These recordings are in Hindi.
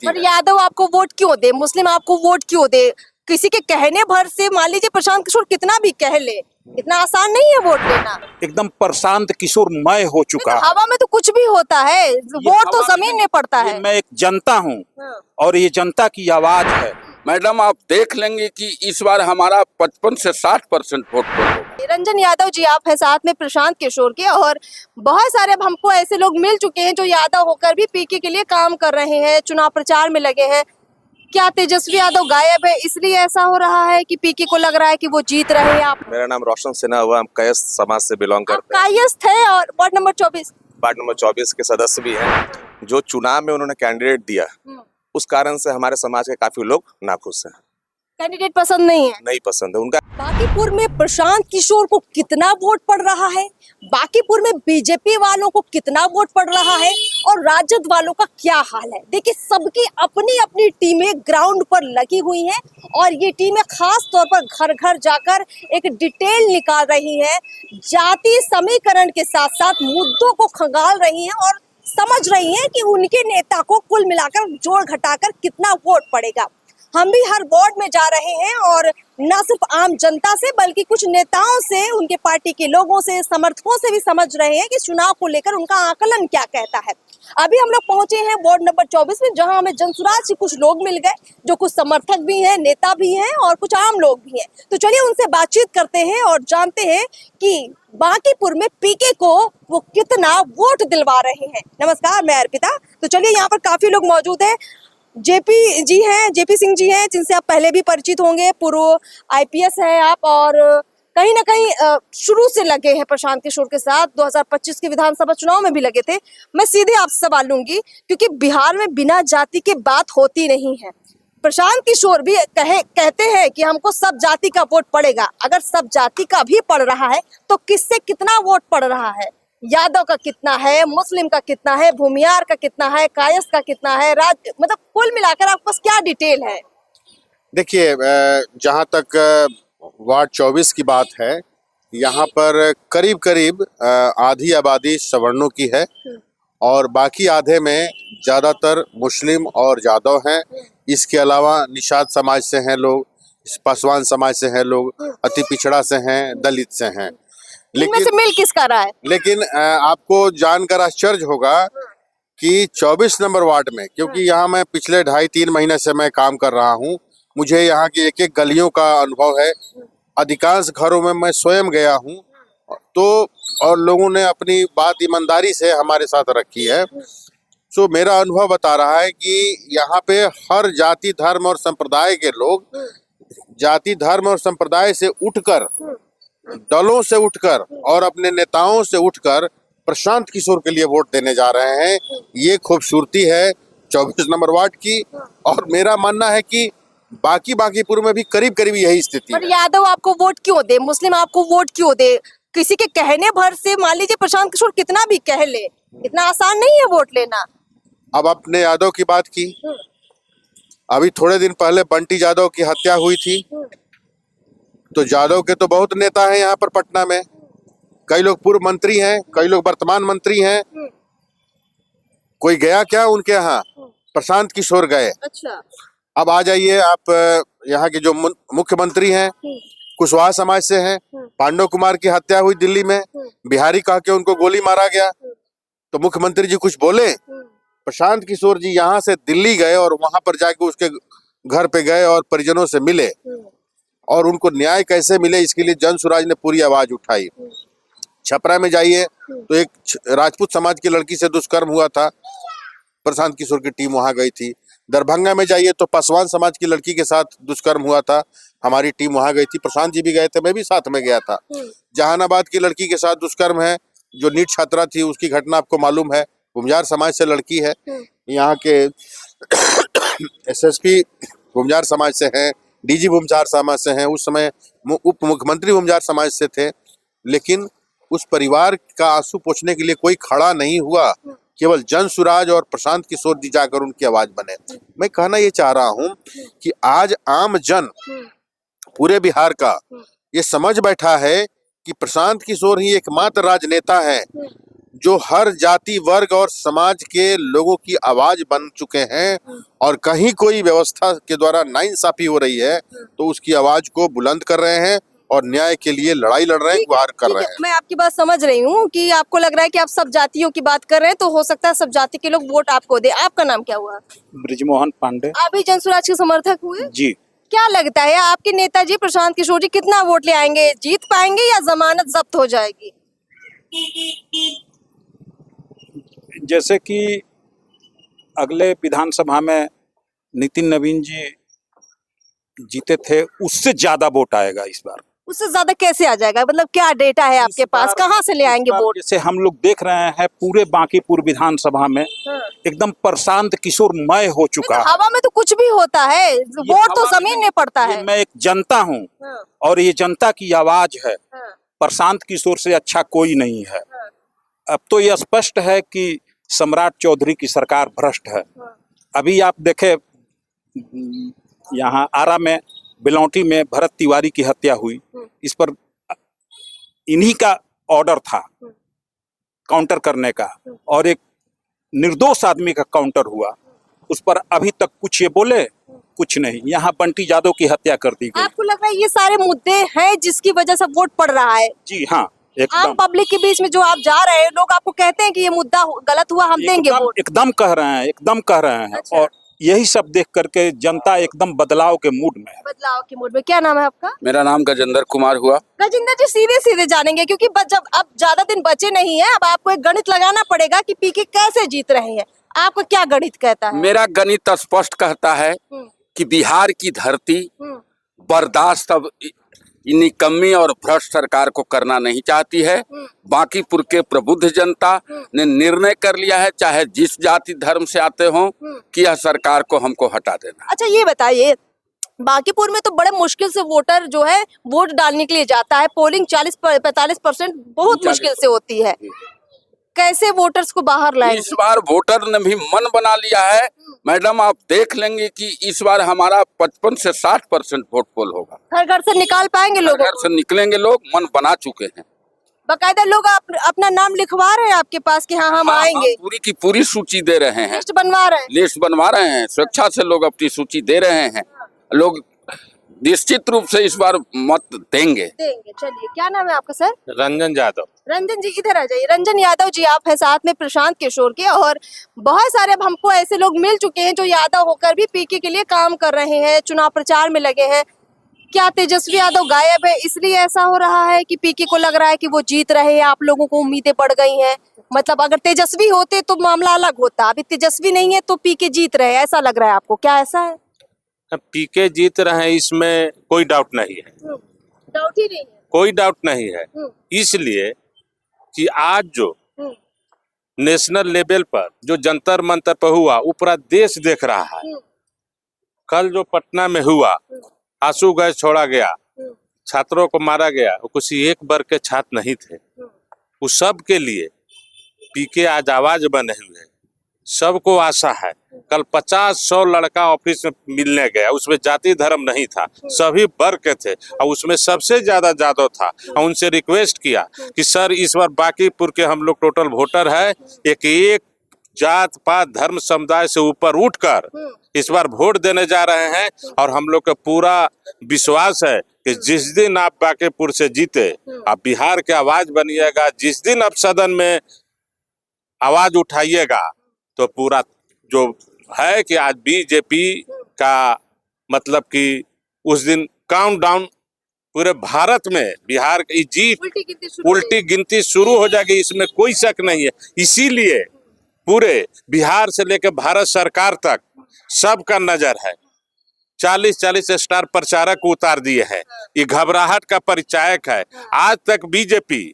सकती पर है। यादव आपको वोट क्यों दे, मुस्लिम आपको वोट क्यों दे? किसी के कहने भर से मान लीजिए प्रशांत किशोर कितना भी कह ले, इतना आसान नहीं है वोट लेना। एकदम प्रशांत किशोर मय हो नहीं चुका तो है। हवा में तो कुछ भी होता है, वोट तो जमीन में पड़ता ये है। मैं एक जनता हूँ हाँ। और ये जनता की आवाज है। मैडम आप देख लेंगे कि इस बार हमारा 55 से 60% वोट होगा। निरंजन यादव जी आप हैं साथ में प्रशांत किशोर के, और बहुत सारे अब हमको ऐसे लोग मिल चुके हैं जो यादव होकर भी पीके के लिए काम कर रहे हैं, चुनाव प्रचार में लगे हैं। क्या तेजस्वी यादव गायब है इसलिए ऐसा हो रहा है कि पीके को लग रहा है कि वो जीत रहे हैं? आप मेरा नाम रोशन सिन्हा हुआ, हम कायस्थ समाज से बिलोंग करते हैं। कायस्थ है और वार्ड नंबर 24 वार्ड नंबर 24 के सदस्य भी हैं। जो चुनाव में उन्होंने कैंडिडेट दिया उस कारण से हमारे समाज के काफी लोग नाखुश हैं, कैंडिडेट पसंद नहीं है। नहीं पसंद है उनका। बांकीपुर में प्रशांत किशोर को कितना वोट पड़ रहा है, बांकीपुर में बीजेपी वालों को कितना वोट पड़ रहा है, और राजद वालों का क्या हाल है? देखिए सबकी अपनी अपनी टीमें ग्राउंड पर लगी हुई हैं और ये टीमें खास तौर पर घर घर जाकर एक डिटेल निकाल रही हैं, जाति समीकरण के साथ साथ मुद्दों को खंगाल रही हैं और समझ रही हैं कि उनके नेता को कुल मिलाकर जोड़ घटाकर कितना वोट पड़ेगा। हम भी हर वार्ड में जा रहे हैं और न सिर्फ आम जनता से बल्कि कुछ नेताओं से, उनके पार्टी के लोगों से, समर्थकों से भी समझ रहे हैं कि चुनाव को लेकर उनका आकलन क्या कहता है। अभी हम लोग पहुंचे हैं वार्ड नंबर 24 में, जहां हमें जनसुराज से कुछ लोग मिल गए जो कुछ समर्थक भी हैं, नेता भी हैं और कुछ आम लोग भी हैं। तो चलिए उनसे बातचीत करते हैं और जानते हैं कि बांकीपुर में पीके को वो कितना वोट दिलवा रहे हैं। नमस्कार, मैं अर्पिता। तो चलिए यहाँ पर काफी लोग मौजूद हैं। जेपी जी हैं, जेपी सिंह जी हैं, जिनसे आप पहले भी परिचित होंगे, पूर्व आईपीएस हैं आप और कहीं ना कहीं शुरू से लगे हैं प्रशांत किशोर के साथ। 2025 के विधानसभा चुनाव में भी लगे थे। मैं सीधे आपसे सवाल लूंगी क्योंकि बिहार में बिना जाति के बात होती नहीं है। प्रशांत किशोर भी कहते हैं कि हमको सब जाति का वोट पड़ेगा। अगर सब जाति का भी पड़ रहा है तो किससे कितना वोट पड़ रहा है? यादव का कितना है, मुस्लिम का कितना है, भूमियार का कितना है, कायस्थ का कितना है, मतलब कुल मिलाकर आपके पास क्या डिटेल है? देखिए, जहाँ तक वार्ड 24 की बात है, यहाँ पर करीब करीब आधी आबादी सवर्णों की है और बाकी आधे में ज़्यादातर मुस्लिम और यादव हैं। इसके अलावा निषाद समाज से हैं लोग, पासवान समाज से हैं लोग, अति पिछड़ा से हैं, दलित से हैं। इनमें से मिल किसका रहा है? लेकिन आपको जानकर आश्चर्य होगा कि 24 नंबर वार्ड में, क्योंकि यहाँ मैं पिछले 2.5-3 महीने से मैं काम कर रहा हूँ, मुझे यहाँ की एक एक गलियों का अनुभव है। अधिकांश घरों में मैं स्वयं गया हूँ तो, और लोगों ने अपनी बात ईमानदारी से हमारे साथ रखी है। सो मेरा अनुभव बता रहा है कि यहाँ पे हर जाति, धर्म और संप्रदाय के लोग जाति, धर्म और संप्रदाय से उठकर, दलों से उठकर और अपने नेताओं से उठकर प्रशांत किशोर के लिए वोट देने जा रहे हैं। ये खूबसूरती है 24 नंबर वार्ड की, और मेरा मानना है कि बांकीपुर में भी करीब करीब यही स्थिति पर है। यादव आपको वोट क्यों दे, मुस्लिम आपको वोट क्यों दे? किसी के कहने भर से मान लीजिए प्रशांत किशोर कितना भी कह ले, इतना आसान नहीं है वोट लेना। अब आपने यादव की बात की, अभी थोड़े दिन पहले बंटी यादव की हत्या हुई थी, तो यादव के तो बहुत नेता हैं यहाँ पर पटना में। कई लोग पूर्व मंत्री हैं, कई लोग वर्तमान मंत्री हैं। कोई गया क्या उनके यहाँ? प्रशांत किशोर गए। अच्छा। अब आ जाइए आप, यहाँ के जो मुख्यमंत्री हैं कुशवाहा समाज से हैं। पांडव कुमार की हत्या हुई दिल्ली में, बिहारी कह के उनको गोली मारा गया, तो मुख्यमंत्री जी कुछ बोले? प्रशांत किशोर जी यहाँ से दिल्ली गए और वहां पर जाके उसके घर पे गए और परिजनों से मिले, और उनको न्याय कैसे मिले इसके लिए जनसुराज ने पूरी आवाज उठाई। छपरा में जाइए तो एक राजपूत समाज की लड़की से दुष्कर्म हुआ था, प्रशांत किशोर की टीम वहां गई थी। दरभंगा में जाइए तो पासवान समाज की लड़की के साथ दुष्कर्म हुआ था, हमारी टीम वहां गई थी। प्रशांत जी भी गए थे, मैं भी साथ में गया था। जहानाबाद की लड़की के साथ दुष्कर्म है, जो नीट छात्रा थी, उसकी घटना आपको मालूम है। भूमियार समाज से लड़की है, यहाँ के एसएसपी भूमियार समाज से हैं, डीजी भूमियार समाज से हैं, उस समय उप मुख्यमंत्री भूमियार समाज से थे। लेकिन उस परिवार का आंसू पोंछने के लिए कोई खड़ा नहीं हुआ, केवल जनसुराज और प्रशांत किशोर जी जाकर उनकी आवाज बने। मैं कहना ये चाह रहा हूँ कि आज आम जन पूरे बिहार का ये समझ बैठा है कि प्रशांत किशोर ही एकमात्र राजनेता है जो हर जाति वर्ग और समाज के लोगों की आवाज बन चुके हैं और कहीं कोई व्यवस्था के द्वारा नाइंसाफी हो रही है तो उसकी आवाज को बुलंद कर रहे हैं और न्याय के लिए लड़ाई लड़ रहे हैं, गुहार कर रहे हैं। मैं आपकी बात समझ रही हूँ कि आपको लग रहा है कि आप सब जातियों की बात कर रहे हैं, तो हो सकता है सब जाति के लोग वोट आपको दे। आपका नाम क्या हुआ? ब्रिजमोहन पांडे। आप भी जनसुराज के समर्थक हुए? जी। क्या लगता है आपके नेताजी प्रशांत किशोर जी कितना वोट ले आएंगे? जीत पाएंगे या जमानत जब्त हो जाएगी? जैसे कि अगले विधानसभा में नितिन नवीन जी जीते थे, उससे ज्यादा वोट आएगा इस बार। उससे ज्यादा कैसे आ जाएगा? मतलब क्या डेटा है आपके पास? कहाँ से ले आएंगे वोट? जैसे हम लोग देख रहे हैं पूरे बांकीपुर विधानसभा में एकदम प्रशांत किशोरमय हो चुका है। हवा में तो कुछ भी होता है, वोट तो जमीन में पड़ता है। मैं एक जनता हूँ और ये जनता की आवाज है। प्रशांत किशोर से अच्छा कोई नहीं है। अब तो ये स्पष्ट है कि सम्राट चौधरी की सरकार भ्रष्ट है। अभी आप देखे यहाँ आरा में बिलौटी में भरत तिवारी की हत्या हुई, इस पर इन्हीं का ऑर्डर था काउंटर करने का और एक निर्दोष आदमी का काउंटर हुआ, उस पर अभी तक कुछ ये बोले कुछ नहीं। यहाँ बंटी यादव की हत्या कर दी गई। आपको लग रहा है ये सारे मुद्दे हैं जिसकी वजह से वोट पड़ रहा है? जी हाँ, आम एकदम पब्लिक के बीच में जो आप जा रहे हैं, लोग आपको कहते हैं कि ये मुद्दा गलत हुआ, हम देंगे वोट। एकदम कह रहे हैं, एकदम कह रहे हैं। अच्छा। और यही सब देख करके जनता एकदम बदलाव के मूड में है। बदलाव के मूड में। क्या नाम है आपका? मेरा नाम गजेंद्र कुमार हुआ। राजेंद्र जी, सीधे सीधे जानेंगे क्योंकि जब अब ज्यादा दिन बचे नहीं है, अब आपको एक गणित लगाना पड़ेगा कि पीके कैसे जीत रहे हैं। आपका क्या गणित कहता है? मेरा गणित स्पष्ट कहता है कि बिहार की धरती बर्दाश्त अब निकम्मी और भ्रष्ट सरकार को करना नहीं चाहती है। बांकीपुर के प्रबुद्ध जनता ने निर्णय कर लिया है, चाहे जिस जाति धर्म से आते हों, कि यह सरकार को हमको हटा देना। अच्छा ये बताइए, बांकीपुर में तो बड़े मुश्किल से वोटर जो है वोट डालने के लिए जाता है। पोलिंग 40-45% बहुत मुश्किल से होती है। कैसे वोटर्स को बाहर लाएंगे? इस बार वोटर ने भी मन बना लिया है। मैडम, आप देख लेंगे कि इस बार हमारा 55 से 60% वोट पोल होगा। घर घर से निकाल पाएंगे लोग? घर से निकलेंगे लोग, मन बना चुके हैं। बाकायदा लोग अपना नाम लिखवा रहे हैं आपके पास कि हाँ हम आएंगे? पूरी की पूरी सूची दे रहे हैं, लिस्ट बनवा रहे हैं? लिस्ट बनवा रहे हैं, स्वेच्छा से लोग अपनी सूची दे रहे हैं। लोग निश्चित रूप से इस बार मत देंगे। चलिए, क्या नाम है आपका सर? रंजन यादव। रंजन जी इधर आ जाइए। रंजन यादव जी, आप है साथ में प्रशांत किशोर के, और बहुत सारे अब हमको ऐसे लोग मिल चुके हैं जो यादव होकर भी पीके के लिए काम कर रहे हैं, चुनाव प्रचार में लगे हैं। क्या तेजस्वी यादव गायब है इसलिए ऐसा हो रहा है कि पीके को लग रहा है कि वो जीत रहे हैं, आप लोगों को उम्मीदें बढ़ गई हैं? मतलब अगर तेजस्वी होते तो मामला अलग होता, अभी तेजस्वी नहीं है तो पीके जीत रहे हैं, ऐसा लग रहा है आपको? क्या ऐसा है? पीके जीत रहे हैं, इसमें कोई डाउट नहीं है। डाउट ही नहीं है? कोई डाउट नहीं है, इसलिए कि आज जो नेशनल लेवल पर जो जंतर मंतर पर हुआ वो पूरा देश देख रहा है। कल जो पटना में हुआ, आंसू गैस छोड़ा गया, छात्रों को मारा गया, वो किसी एक वर्ग के छात्र नहीं थे। उस सब के लिए पीके आज आवाज बने हुए है। सबको आशा है। कल 50-100 लड़का ऑफिस में मिलने गया, उसमें जाति धर्म नहीं था, सभी वर्ग के थे और उसमें सबसे ज्यादा यादव था। और उनसे रिक्वेस्ट किया कि सर इस बार बांकीपुर के हम लोग टोटल वोटर है, एक जात पात धर्म समुदाय से ऊपर उठकर इस बार वोट देने जा रहे हैं। और हम लोग का पूरा विश्वास है कि जिस दिन आप बांकीपुर से जीते, आप बिहार के आवाज बनिएगा, जिस दिन आप सदन में आवाज उठाइएगा, तो पूरा जो है कि आज बीजेपी का मतलब कि उस दिन काउंटडाउन पूरे भारत में बिहार की जीत उल्टी गिनती शुरू हो जाएगी, इसमें कोई शक नहीं है। इसीलिए पूरे बिहार से लेकर भारत सरकार तक सबका नजर है। 40-40 स्टार प्रचारक उतार दिए हैं। ये घबराहट का परिचायक है। आज तक बीजेपी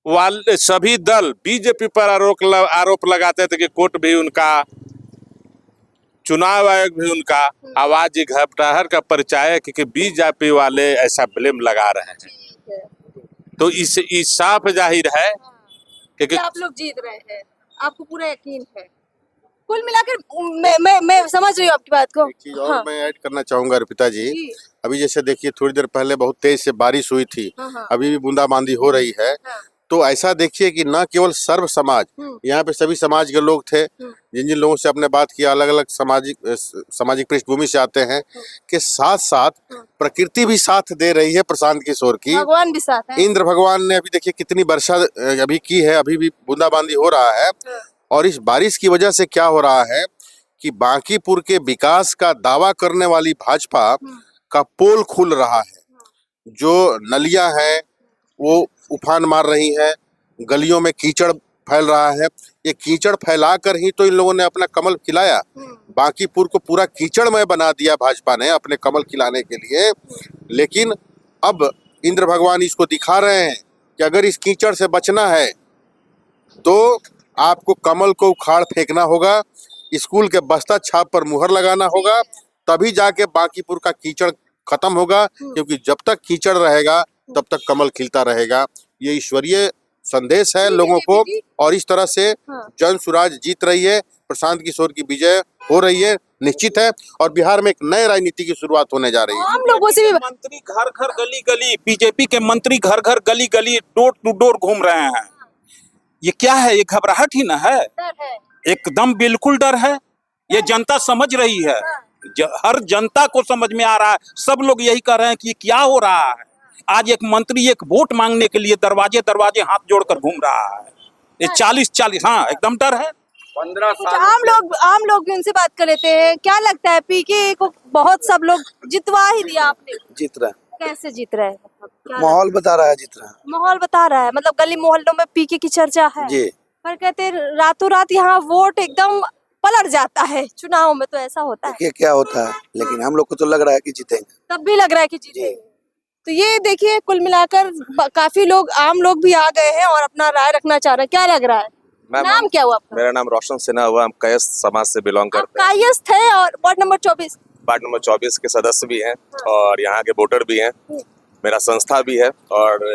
वाले सभी दल बीजेपी पर आरोप लगाते थे कि कोर्ट भी उनका, चुनाव आयोग भी उनका। आवाज घबराहट का परिचायक कि बीजेपी वाले ऐसा ब्लेम लगा रहे हैं। तो इस साफ जाहिर है कि आप लोग जीत रहे हैं, आपको पूरा यकीन है? कुल मिलाकर मैं समझ रही हूँ आपकी बात को। एक चीज और मैं ऐड करना चाहूंगा अर्पिता जी। अभी जैसे देखिए, थोड़ी देर पहले बहुत तेज से बारिश हुई थी, अभी भी बूंदाबांदी हो रही है। तो ऐसा देखिए कि न केवल सर्व समाज, यहाँ पे सभी समाज के लोग थे, जिन जिन लोगों से आपने बात किया अलग अलग सामाजिक पृष्ठभूमि से आते हैं, के साथ साथ प्रकृति भी साथ दे रही है प्रशांत किशोर की। भगवान भी साथ है। इंद्र भगवान ने अभी देखिए कितनी वर्षा अभी की है, अभी भी बूंदाबांदी हो रहा है। और इस बारिश की वजह से क्या हो रहा है कि बांकीपुर के विकास का दावा करने वाली भाजपा का पोल खुल रहा है। जो नलियां हैं वो उफान मार रही हैं, गलियों में कीचड़ फैल रहा है। ये कीचड़ फैलाकर ही तो इन लोगों ने अपना कमल खिलाया। बांकीपुर को पूरा कीचड़मय बना दिया भाजपा ने अपने कमल खिलाने के लिए। लेकिन अब इंद्र भगवान इसको दिखा रहे हैं कि अगर इस कीचड़ से बचना है तो आपको कमल को उखाड़ फेंकना होगा, स्कूल के बस्ता छाप पर मुहर लगाना होगा, तभी जाके बांकीपुर का कीचड़ खत्म होगा। क्योंकि जब तक कीचड़ रहेगा तब तक कमल खिलता रहेगा। ये ईश्वरीय संदेश है लोगों को। और इस तरह से जन सुराज जीत रही है, प्रशांत किशोर की विजय हो रही है, निश्चित है। और बिहार में एक नए राजनीति की शुरुआत होने जा रही है। आम लोगों से भी मंत्री घर घर गली गली, बीजेपी के मंत्री घर घर गली गली डोर टू डोर घूम रहे हैं। ये क्या है? ये घबराहट ही ना है, एकदम बिल्कुल डर है। ये जनता समझ रही है, हर जनता को समझ में आ रहा है। सब लोग यही कह रहे हैं कि क्या हो रहा है। आज एक मंत्री एक वोट मांगने के लिए दरवाजे दरवाजे हाथ जोड़कर घूम रहा है। ये 40-40, हाँ एकदम डर है। 15 साल आम लोग भी उनसे बात कर लेते हैं। क्या लगता है पीके को बहुत सब लोग जितवा ही दिया आपने? जीत रहा है। कैसे जीत रहे हैं? क्या माहौल बता रहा है जीत रहा है। माहौल बता रहा है, मतलब गली मोहल्लों में पीके की चर्चा है। जी। पर कहते हैं रातों रात यहाँ वोट एकदम पलट जाता है चुनाव में, तो ऐसा होता है? देखिए क्या होता है, लेकिन हम लोग को तो लग रहा है कि जीतेंगे। तब भी लग रहा है कि जीतेंगे। तो ये देखिए कुल मिलाकर काफी लोग, आम लोग भी आ गए हैं और अपना राय रखना चाह रहे हैं। क्या लग रहा है? नाम क्या हुआ आपका? मेरा नाम रोशन सिन्हा हुआ। हम कायस्थ समाज से बिलोंग करते हैं। कायस्थ है और वार्ड नंबर 24। वार्ड नंबर 24 के सदस्य भी हैं और यहाँ के वोटर भी हैं। मेरा संस्था भी है और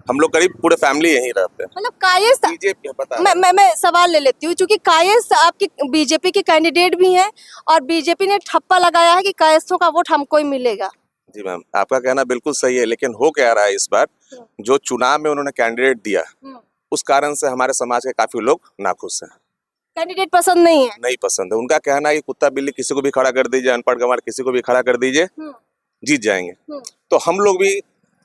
हम लोग करीब पूरे फैमिली यहीं रहते हैं। मतलब कायस्थ, बीजेपी पता है। मैं सवाल ले लेती हूँ, क्योंकि कायस्थ आपकी बीजेपी के कैंडिडेट भी हैं और बीजेपी ने ठप्पा लगाया है कि कायस्थों का वोट हमको ही मिलेगा। जी मैम, आपका कहना बिल्कुल सही है, लेकिन हो क्या रहा है इस बार, जो चुनाव में उन्होंने कैंडिडेट दिया उस कारण से हमारे समाज के काफी लोग नाखुश हैं। कैंडिडेट पसंद नहीं है? नहीं पसंद है। उनका कहना है कि कुत्ता बिल्ली किसी को भी खड़ा कर दीजिए, अनपढ़ गंवार किसी को भी खड़ा कर दीजिए, जीत जाएंगे। तो हम लोग भी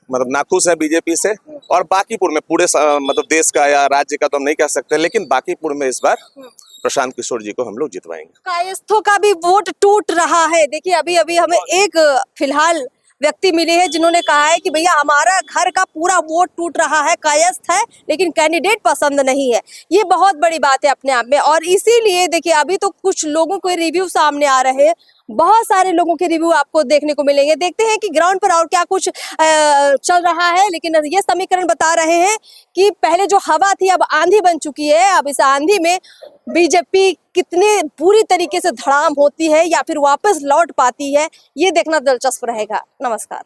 मतलब नाखुश है बीजेपी से। और बांकीपुर में पूरे मतलब देश का या राज्य का तो हम नहीं कह सकते, लेकिन बांकीपुर में इस बार प्रशांत किशोर जी को हम लोग जितवाएंगे। कायस्थों का भी वोट टूट रहा है। देखिए अभी अभी हमें एक फिलहाल व्यक्ति मिले हैं जिन्होंने कहा है कि भैया हमारा घर का पूरा वोट टूट रहा है, कायस्थ है लेकिन कैंडिडेट पसंद नहीं है। ये बहुत बड़ी बात है अपने आप में। और इसीलिए देखिए अभी तो कुछ लोगों के रिव्यू सामने आ रहे हैं, बहुत सारे लोगों के रिव्यू आपको देखने को मिलेंगे। देखते हैं कि ग्राउंड पर और क्या कुछ चल रहा है। लेकिन ये समीकरण बता रहे हैं कि पहले जो हवा थी अब आंधी बन चुकी है। अब इस आंधी में बीजेपी कितने पूरी तरीके से धड़ाम होती है या फिर वापस लौट पाती है, ये देखना दिलचस्प रहेगा। नमस्कार।